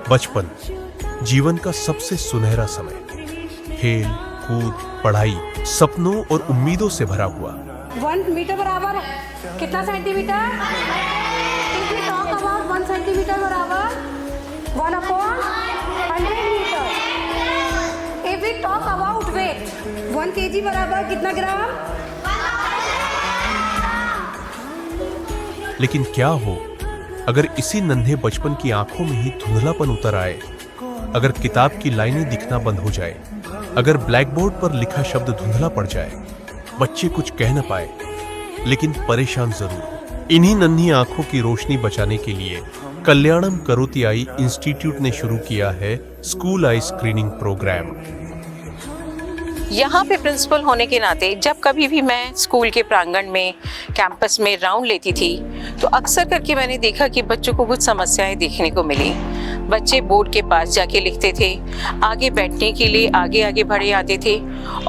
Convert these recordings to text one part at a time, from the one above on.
बचपन जीवन का सबसे सुनहरा समय, खेल कूद, पढ़ाई, सपनों और उम्मीदों से भरा हुआ। 1 मीटर बराबर कितना centimetre? If we talk about 1 centimetre बराबर 1/100 metre. If we talk about weight 1 kg बराबर कितना ग्राम? लेकिन क्या हो अगर इसी नन्हे बचपन की आंखों में ही धुंधलापन उतर आए, अगर किताब की लाइनें दिखना बंद हो जाए, अगर ब्लैक बोर्ड पर लिखा शब्द धुंधला पड़ जाए, बच्चे कुछ कह न पाए लेकिन परेशान जरूर। इन्हीं नन्ही आंखों की रोशनी बचाने के लिए कल्याणम करोति आई इंस्टीट्यूट ने शुरू किया है स्कूल आई स्क्रीनिंग प्रोग्राम। यहाँ पे प्रिंसिपल होने के नाते जब कभी भी मैं स्कूल के प्रांगण में, कैंपस में राउंड लेती थी तो अक्सर करके मैंने देखा कि बच्चों को कुछ समस्याएं देखने को मिली। बच्चे बोर्ड के पास जाके लिखते थे, आगे बैठने के लिए आगे आगे बढ़े आते थे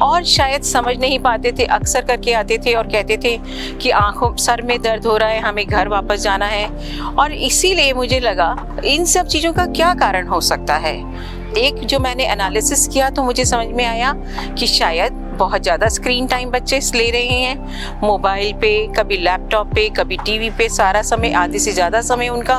और शायद समझ नहीं पाते थे। अक्सर करके आते थे और कहते थे कि आंखों सर में दर्द हो रहा है, हमें घर वापस जाना है। और इसीलिए मुझे लगा इन सब चीज़ों का क्या कारण हो सकता है। एक जो मैंने एनालिसिस किया तो मुझे समझ में आया कि शायद बहुत ज़्यादा स्क्रीन टाइम बच्चे ले रहे हैं, मोबाइल पे, कभी लैपटॉप पे, कभी टीवी पे, सारा समय, आधे से ज़्यादा समय उनका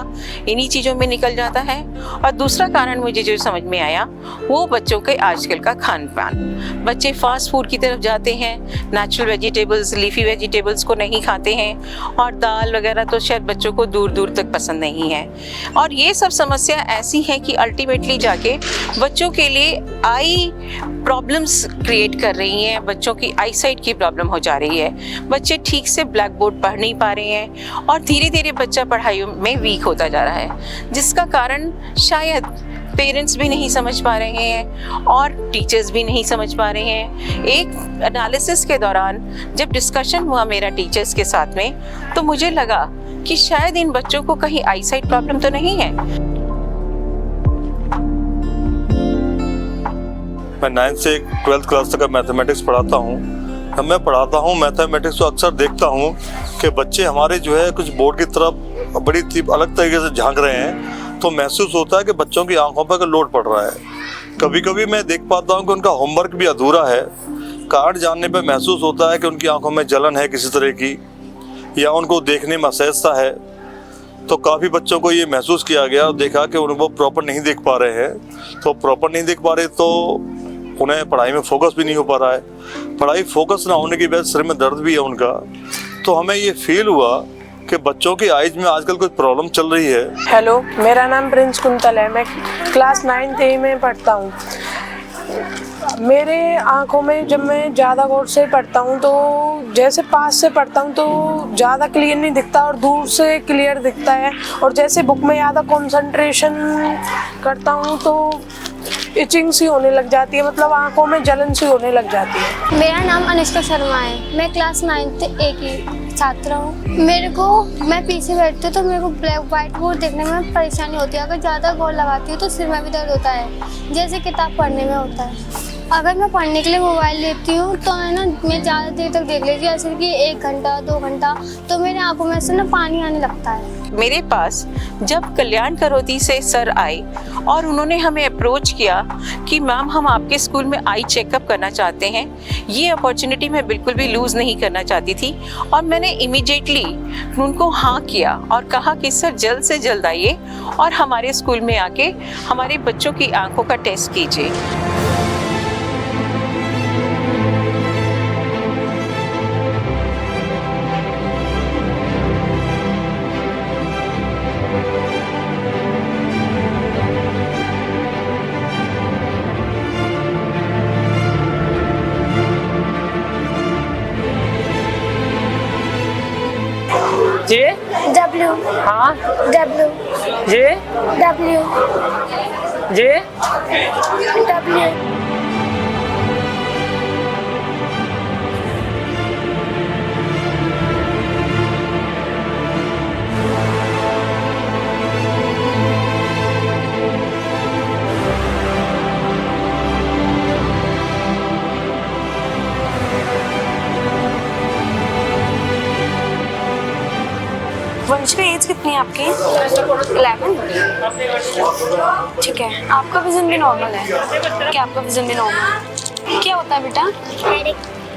इन्हीं चीज़ों में निकल जाता है। और दूसरा कारण मुझे जो समझ में आया वो बच्चों के आजकल का खान पान। बच्चे फास्ट फूड की तरफ जाते हैं, नेचुरल वेजिटेबल्स, लीफी वेजिटेबल्स को नहीं खाते हैं और दाल वगैरह तो शायद बच्चों को दूर दूर तक पसंद नहीं है। और ये सब समस्या ऐसी है कि अल्टीमेटली जाके बच्चों के लिए आई प्रॉब्लम्स क्रिएट कर रही हैं। बच्चों की आई साइट की प्रॉब्लम हो जा रही है, बच्चे ठीक से ब्लैक बोर्ड पढ़ नहीं पा रहे हैं और धीरे धीरे बच्चा पढ़ाई में वीक होता जा रहा है, जिसका कारण शायद पेरेंट्स भी नहीं समझ पा रहे हैं और टीचर्स भी नहीं समझ पा रहे हैं। एक एनालिसिस के दौरान जब डिस्कशन हुआ मेरा टीचर्स के साथ में तो मुझे लगा कि शायद इन बच्चों को कहीं आई साइट प्रॉब्लम तो नहीं है। मैं 9th से 12th क्लास तक मैथमेटिक्स पढ़ाता हूँ। जब मैं पढ़ाता हूँ मैथमेटिक्स तो अक्सर देखता हूँ कि बच्चे हमारे जो है कुछ बोर्ड की तरफ बड़ी अलग तरीके से झांक रहे हैं, तो महसूस होता है कि बच्चों की आंखों पर लोड पड़ रहा है। कभी कभी मैं देख पाता हूँ कि उनका होमवर्क भी अधूरा है। कार्ड जानने पर महसूस होता है कि उनकी आंखों में जलन है किसी तरह की, या उनको देखने में असहजता है। तो काफ़ी बच्चों को ये महसूस किया गया और देखा कि वो प्रॉपर नहीं देख पा रहे हैं। तो प्रॉपर नहीं देख पा रहे तो उन्हें पढ़ाई में फोकस भी नहीं हो पा रहा है। पढ़ाई फोकस ना होने की वजह से सिर में दर्द भी है उनका। तो हमें ये फील हुआ कि बच्चों की आइज में आजकल कुछ प्रॉब्लम चल रही है। हेलो, मेरा नाम प्रिंस कुंतल है। मैं क्लास 9th A में पढ़ता हूँ। मेरे आँखों में जब मैं ज़्यादा गौर से पढ़ता हूँ तो जैसे पास से पढ़ता हूँ तो ज़्यादा क्लियर नहीं दिखता और दूर से क्लियर दिखता है। और जैसे बुक में ज़्यादा कंसंट्रेशन करता हूँ तो इचिंग सी होने लग जाती है, मतलब आंखों में जलन सी होने लग जाती है। मेरा नाम अनुष्का शर्मा है। मैं क्लास 9th A की छात्र हूँ। मैं पीछे बैठती हूँ तो मेरे को ब्लैक वाइट बोर्ड देखने में परेशानी होती है। अगर ज़्यादा गौर लगाती हूँ तो सिर में भी दर्द होता है, जैसे किताब पढ़ने में होता है। अगर मैं पढ़ने के लिए मोबाइल लेती हूँ तो है ना, मैं ज़्यादा देर तक देख लेती हूँ, जैसे कि 1 घंटा 2 घंटा, तो मेरे आंखों में से ना पानी आने लगता है। मेरे पास जब कल्याण करोति से सर आए और उन्होंने हमें अप्रोच किया कि मैम हम आपके स्कूल में आई चेकअप करना चाहते हैं, ये अपॉर्चुनिटी मैं बिल्कुल भी लूज़ नहीं करना चाहती थी। और मैंने इमीडिएटली उनको हाँ किया और कहा कि सर जल्द से जल्द आइए और हमारे स्कूल में आके हमारे बच्चों की आंखों का टेस्ट कीजिए। जे W हाँ W जे W जे W वंशिका एज कितनी है आपकी? 11। ठीक है, आपका विजन भी नॉर्मल है? क्या आपका विजन भी नॉर्मल है? क्या होता है बेटा?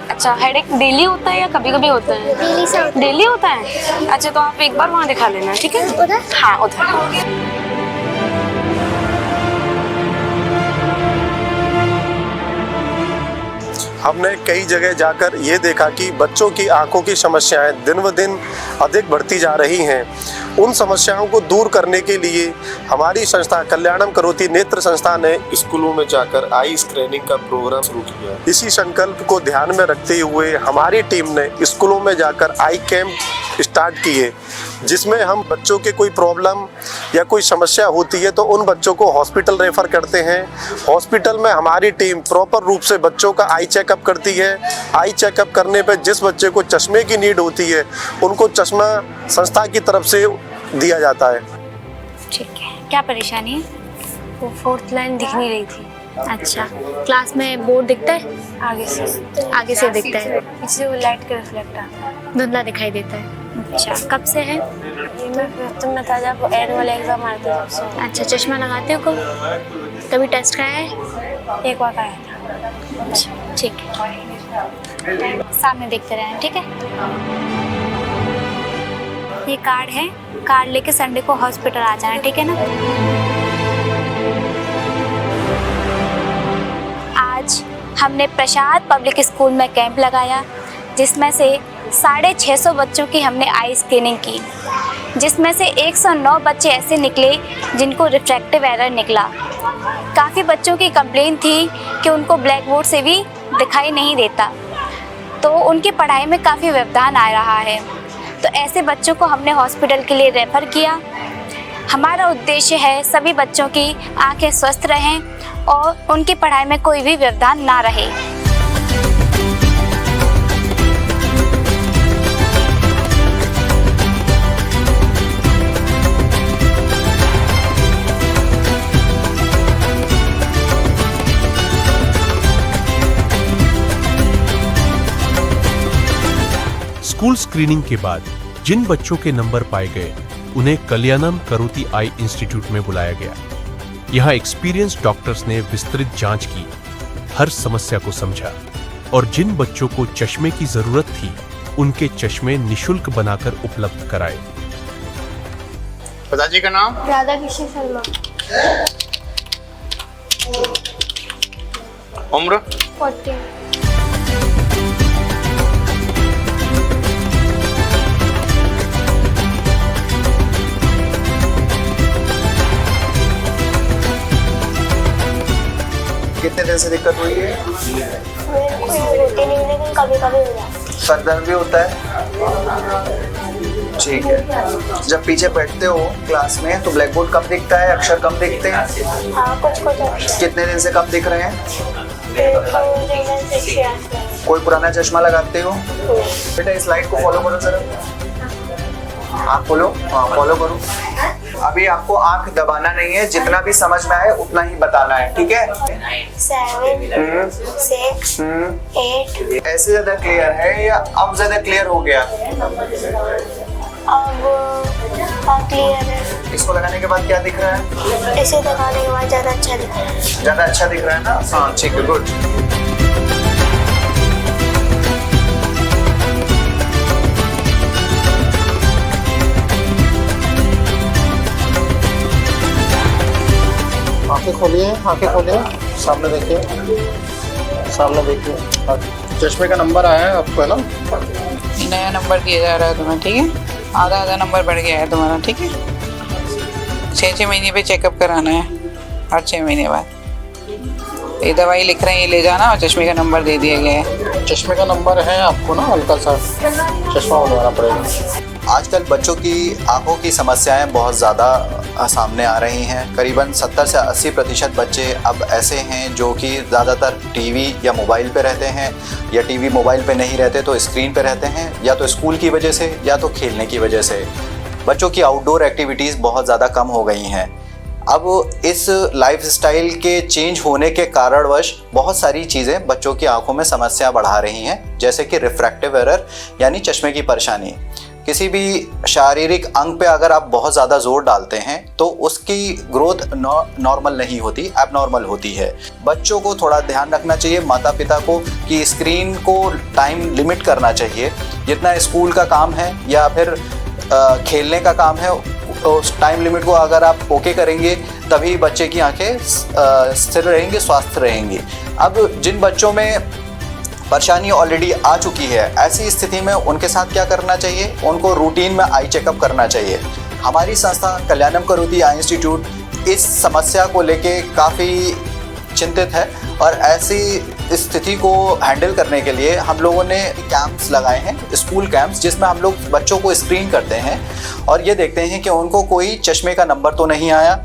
अच्छा, हेडेक डेली होता है या कभी कभी होता है? डेली होता है। अच्छा, तो आप एक बार वहाँ दिखा लेना, ठीक है? उधर? हाँ, उधर। हमने कई जगह जाकर ये देखा कि बच्चों की आंखों की समस्याएं दिन ब दिन अधिक बढ़ती जा रही हैं। उन समस्याओं को दूर करने के लिए हमारी संस्था कल्याणम करोति नेत्र संस्था ने स्कूलों में जाकर आई स्क्रीनिंग का प्रोग्राम शुरू किया। इसी संकल्प को ध्यान में रखते हुए हमारी टीम ने स्कूलों में जाकर आई कैंप स्टार्ट किए, जिसमें हम बच्चों के कोई प्रॉब्लम या कोई समस्या होती है तो उन बच्चों को हॉस्पिटल रेफर करते हैं। हॉस्पिटल में हमारी टीम प्रॉपर रूप से बच्चों का आई चेकअप करती है। आई चेकअप करने पे जिस बच्चे को चश्मे की नीड होती है उनको चश्मा संस्था की तरफ से दिया जाता है। ठीक है, क्या परेशानी है? वो 4th लाइन दिख नहीं रही थी। अच्छा, क्लास में बोर्ड दिखता है? आगे से दिखता है, पीछे से वो लाइट का रिफ्लेक्ट आता है, धुंधला दिखाई देता है। अच्छा, कब से है? ये मैं 5th में था जब एनुअल एग्जाम आया था तब से। अच्छा, चश्मा लगाते हो कभी टेस्ट कराया है? एक बार आया था। अच्छा, ठीक है, सामने देखते रहें, ठीक है? ये कार्ड है, कार्ड लेके संडे को हॉस्पिटल आ जाना, ठीक है ना? आज हमने प्रसाद पब्लिक स्कूल में कैंप लगाया, जिसमें से 650 बच्चों की हमने आई स्कैनिंग की, जिसमें से 109 बच्चे ऐसे निकले जिनको रिफ्रैक्टिव एरर निकला। काफ़ी बच्चों की कंप्लेन थी कि उनको ब्लैक बोर्ड से भी दिखाई नहीं देता, तो उनकी पढ़ाई में काफ़ी व्यवधान आ रहा है। तो ऐसे बच्चों को हमने हॉस्पिटल के लिए रेफ़र किया। हमारा उद्देश्य है सभी बच्चों की आंखें स्वस्थ रहें और उनकी पढ़ाई में कोई भी व्यवधान ना रहे। स्कूल स्क्रीनिंग के बाद जिन बच्चों के नंबर पाए गए उन्हें कल्याणम करोति आई इंस्टीट्यूट में बुलाया गया। यहाँ एक्सपीरियंस डॉक्टर्स ने विस्तृत जांच की, हर समस्या को समझा और जिन बच्चों को चश्मे की जरूरत थी उनके चश्मे निशुल्क बनाकर उपलब्ध कराए। पिताजी का नाम? राधा कृष्ण शर्मा। उम्र? 14। कितने दिन से दिक्कत हुई है? होती नहीं, लेकिन कभी कभी हो जाता है। सर दर्द भी होता है? ठीक है। जब पीछे बैठते हो क्लास में तो ब्लैक बोर्ड कम दिखता है, अक्षर कम दिखते हैं? हाँ, कुछ अक्षर। कितने दिन से कम दिख रहे हैं? 6 कोई पुराना चश्मा लगाते हो? बेटा इस लाइट को फॉलो करो जरा। आँख खोलो, हाँ फॉलो करो। अभी आपको आंख दबाना नहीं है, जितना भी समझ में आए उतना ही बताना है, ठीक है? 7 6 8। ऐसे ज्यादा क्लियर है या अब ज्यादा क्लियर हो गया? अब क्लियर है। इसको लगाने के बाद क्या दिख रहा है? इसे लगाने के बाद ज्यादा अच्छा दिख रहा है। ज्यादा अच्छा दिख रहा है ना? हाँ ठीक है, गुड। आंखें खोलिए, आंखें खोलिए, सामने देखिए, सामने देखिए। चश्मे का नंबर आया है आपको, है ना? नया नंबर दिया जा रहा है तुम्हें, ठीक है? आधा नंबर बढ़ गया है तुम्हारा, ठीक है? 6 महीने पे चेकअप कराना है, हर 6 महीने बाद। ये दवाई लिख रहे हैं, ये ले जाना और चश्मे का नंबर दे दिया गया है। चश्मे का नंबर है आपको ना, हल्का सा चश्मा बनवाना पड़ेगा। आजकल बच्चों की आंखों की समस्याएं बहुत ज़्यादा सामने आ रही हैं। करीबन 70 से 80% बच्चे अब ऐसे हैं जो कि ज़्यादातर टीवी या मोबाइल पे रहते हैं, या टीवी मोबाइल पे नहीं रहते तो स्क्रीन पे रहते हैं, या तो स्कूल की वजह से या तो खेलने की वजह से। बच्चों की आउटडोर एक्टिविटीज़ बहुत ज़्यादा कम हो गई हैं। अब इस लाइफस्टाइल के चेंज होने के कारणवश बहुत सारी चीज़ें बच्चों की आंखों में समस्या बढ़ा रही हैं, जैसे कि रिफ्रैक्टिव एरर यानी चश्मे की परेशानी। किसी भी शारीरिक अंग पे अगर आप बहुत ज़्यादा जोर डालते हैं तो उसकी ग्रोथ नॉर्मल नहीं होती, एबनॉर्मल होती है। बच्चों को थोड़ा ध्यान रखना चाहिए, माता पिता को, कि स्क्रीन को टाइम लिमिट करना चाहिए। जितना स्कूल का काम है या फिर खेलने का काम है, उस टाइम लिमिट को अगर आप ओके करेंगे तभी बच्चे की आंखें स्थिर रहेंगी, स्वस्थ रहेंगी। अब जिन बच्चों में परेशानी ऑलरेडी आ चुकी है, ऐसी स्थिति में उनके साथ क्या करना चाहिए, उनको रूटीन में आई चेकअप करना चाहिए। हमारी संस्था कल्याणम करोति आई इंस्टीट्यूट इस समस्या को लेके काफ़ी चिंतित है और ऐसी स्थिति को हैंडल करने के लिए हम लोगों ने कैंप्स लगाए हैं, स्कूल कैंप्स, जिसमें हम लोग बच्चों को स्क्रीन करते हैं और ये देखते हैं कि उनको कोई चश्मे का नंबर तो नहीं आया।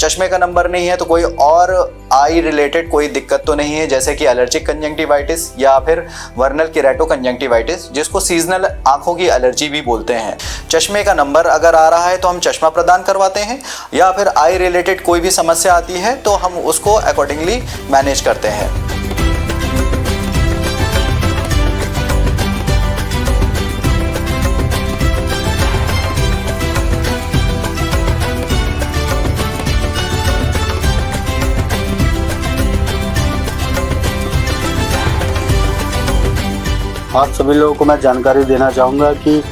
चश्मे का नंबर नहीं है तो कोई और आई रिलेटेड कोई दिक्कत तो नहीं है, जैसे कि एलर्जिक कंजंक्टिवाइटिस या फिर वर्नल केराटो कंजंक्टिवाइटिस, जिसको सीजनल आंखों की एलर्जी भी बोलते हैं। चश्मे का नंबर अगर आ रहा है तो हम चश्मा प्रदान करवाते हैं, या फिर आई रिलेटेड कोई भी समस्या आती है तो हम उसको अकॉर्डिंगली मैनेज करते हैं। आप सभी लोगों को मैं जानकारी देना चाहूँगा कि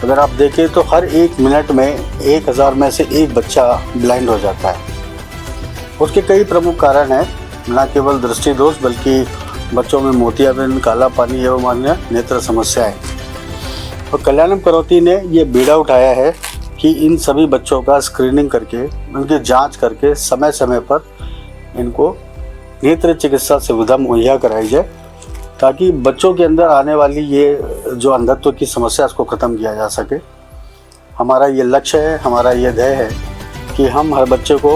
अगर आप देखें तो हर 1 मिनट में 1000 में से एक बच्चा ब्लाइंड हो जाता है। उसके कई प्रमुख कारण हैं, न केवल दृष्टि दोष बल्कि बच्चों में मोतियाबिंद, काला पानी एवं अन्य नेत्र समस्याएं। और कल्याणम करोति ने ये बीड़ा उठाया है कि इन सभी बच्चों का स्क्रीनिंग करके, उनकी जाँच करके समय समय पर इनको नेत्र चिकित्सा सुविधा मुहैया कराई जाए, ताकि बच्चों के अंदर आने वाली ये जो अंधत्व की समस्या उसको ख़त्म किया जा सके। हमारा ये लक्ष्य है, हमारा ये ध्येय है कि हम हर बच्चे को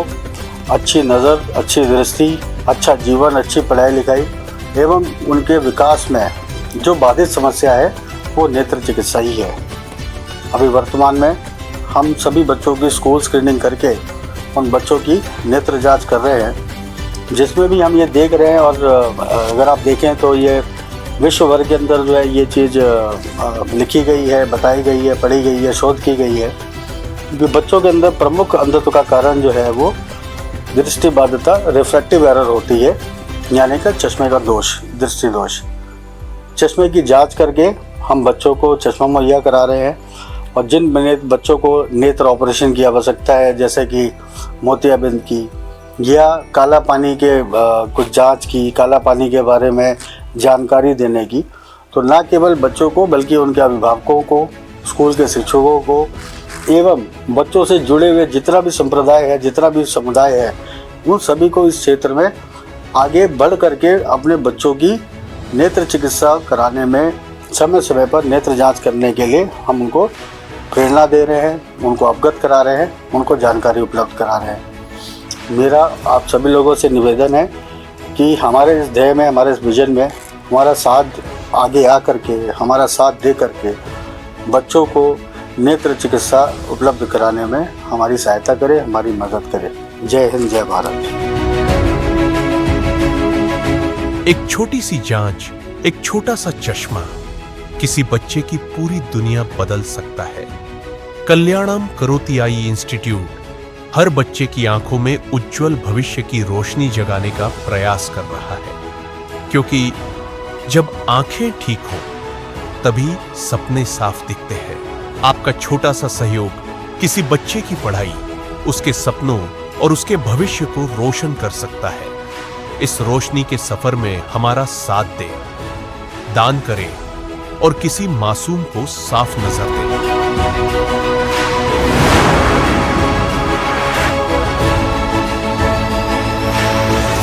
अच्छी नज़र, अच्छी दृष्टि, अच्छा जीवन, अच्छी पढ़ाई लिखाई एवं उनके विकास में जो बाधित समस्या है वो नेत्र चिकित्सा ही है। अभी वर्तमान में हम सभी बच्चों की स्कूल स्क्रीनिंग करके उन बच्चों की नेत्र जाँच कर रहे हैं, जिसमें भी हम ये देख रहे हैं। और अगर आप देखें तो ये विश्व भर के अंदर जो है ये चीज़ लिखी गई है, बताई गई है, पढ़ी गई है, शोध की गई है कि बच्चों के अंदर प्रमुख अंधत्व का कारण जो है वो दृष्टि बाधिता, रिफ्रैक्टिव एरर होती है, यानी कि चश्मे का दोष, दृष्टि दोष। चश्मे की जांच करके हम बच्चों को चश्मा मुहैया करा रहे हैं और जिन बच्चों को नेत्र ऑपरेशन की आवश्यकता है, जैसे कि मोतियाबिंद की या काला पानी के कुछ जांच की, काला पानी के बारे में जानकारी देने की, तो न केवल बच्चों को बल्कि उनके अभिभावकों को, स्कूल के शिक्षकों को एवं बच्चों से जुड़े हुए जितना भी संप्रदाय है, जितना भी समुदाय है, उन सभी को इस क्षेत्र में आगे बढ़ करके अपने बच्चों की नेत्र चिकित्सा कराने में समय समय पर नेत्र जांच करने के लिए हम उनको प्रेरणा दे रहे हैं, उनको अवगत करा रहे हैं, उनको जानकारी उपलब्ध करा रहे हैं। मेरा आप सभी लोगों से निवेदन है कि हमारे इस ध्येय में, हमारे इस विजन में हमारा साथ आगे आ करके, हमारा साथ दे करके बच्चों को नेत्र चिकित्सा उपलब्ध कराने में हमारी सहायता करें, हमारी मदद करें। जय हिंद, जय भारत। एक छोटी सी जांच, एक छोटा सा चश्मा किसी बच्चे की पूरी दुनिया बदल सकता है। कल्याणम करोति आई इंस्टीट्यूट हर बच्चे की आंखों में उज्जवल भविष्य की रोशनी जगाने का प्रयास कर रहा है, क्योंकि जब आंखें ठीक हो तभी सपने साफ दिखते हैं। आपका छोटा सा सहयोग किसी बच्चे की पढ़ाई, उसके सपनों और उसके भविष्य को रोशन कर सकता है। इस रोशनी के सफर में हमारा साथ दें, दान करें और किसी मासूम को साफ नजर दें।